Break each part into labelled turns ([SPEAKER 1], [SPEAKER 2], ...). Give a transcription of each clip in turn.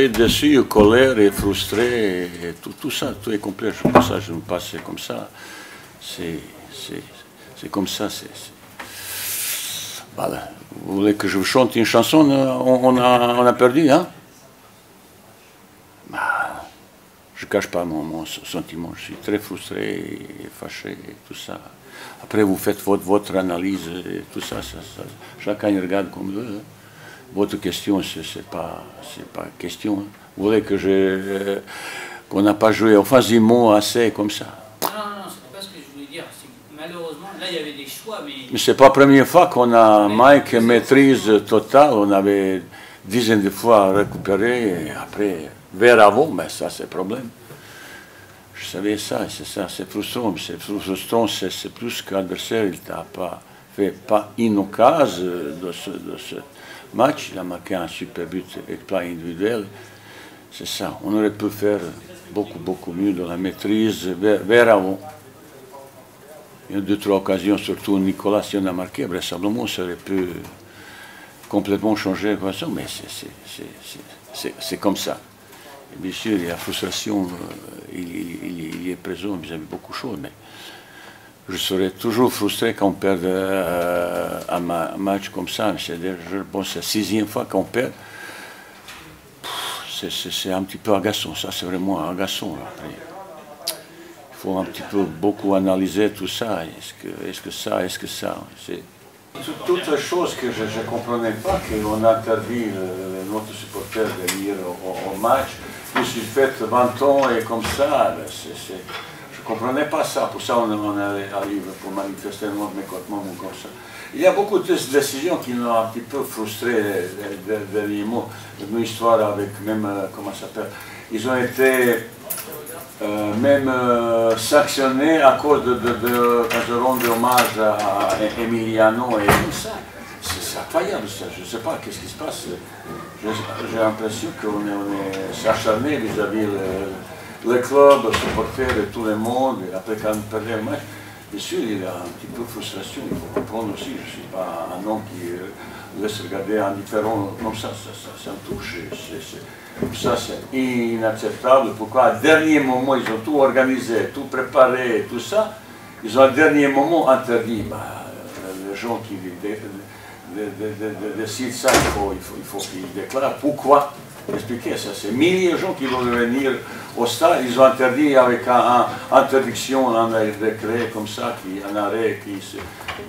[SPEAKER 1] et déçu, et colère, et frustré, et tout ça, tout est complet. Pour ça, je me passe comme ça. C'est comme ça. Voilà. Vous voulez que je vous chante une chanson? On a perdu, hein? Bah, je ne cache pas mon sentiment. Je suis très frustré, et fâché, et tout ça. Après, vous faites votre analyse, et tout ça, chacun regarde comme veut. Hein. Votre question, c'est pas question. Hein. Vous voulez que qu'on n'a pas joué offensivement assez comme ça?
[SPEAKER 2] Non, c'est pas ce que je voulais dire. Malheureusement, là, il y avait des choix, mais
[SPEAKER 1] c'est pas la première fois qu'on a Mike maîtrise totale. On avait dizaines de fois récupéré, et après, vers avant, mais ça, c'est le problème. Je savais ça, c'est ça, c'est frustrant. C'est frustrant, c'est plus qu'adversaire, il t'a pas fait une occasion de ce match. Il a marqué un super but avec plan individuel. C'est ça, on aurait pu faire beaucoup mieux dans la maîtrise vers avant. Il y a 2-3 occasions, surtout Nicolas, si on a marqué, vraisemblablement, ça aurait pu complètement changer l'équation, mais c'est comme ça. Et bien sûr, la frustration, il est présent vis-à-vis beaucoup de choses, mais je serais toujours frustré quand on perd un match comme ça. C'est-à-dire, je pense que c'est la 6e fois qu'on perd. C'est un petit peu agaçant, ça c'est vraiment agaçant. Après. Il faut un petit peu beaucoup analyser tout ça. Est-ce que ça toutes les choses que je ne comprenais pas, qu'on a interdit notre supporter de venir au match, plus il fait 20 ans et comme ça, je ne comprenais pas ça. Pour ça, on arrive pour manifester notre mécontentement comme ça. Il y a beaucoup de décisions qui nous ont un petit peu frustrés dernièrement. Une histoire avec même, comment ça s'appelle, ils ont été même sanctionnés à cause quand je rends hommage à Emiliano et tout ça. C'est incroyable ça, je ne sais pas qu'est-ce qui se passe. J'ai l'impression qu'on est acharné vis-à-vis le club, le supporter et tout le monde. Et après quand on perdait le match, bien sûr, il y a un petit peu de frustration, il faut comprendre aussi. Je ne suis pas un homme qui laisse regarder indifférent comme ça me touche. Ça, c'est inacceptable. Pourquoi, à dernier moment, ils ont tout organisé, tout préparé, tout ça. Ils ont, à dernier moment, interdit. Les gens qui décident ça, il faut qu'ils déclarent. Pourquoi? Expliquer ça. C'est milliers de gens qui vont venir au stade. Ils ont interdit avec une interdiction, un décret comme ça, un arrêt qui se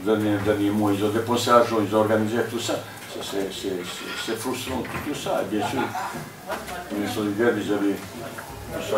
[SPEAKER 1] donne dernier mot. Ils ont dépensé l'argent, ils ont organisé tout ça. C'est frustrant, tout ça, bien sûr. On est solidaire vis-à-vis de ça.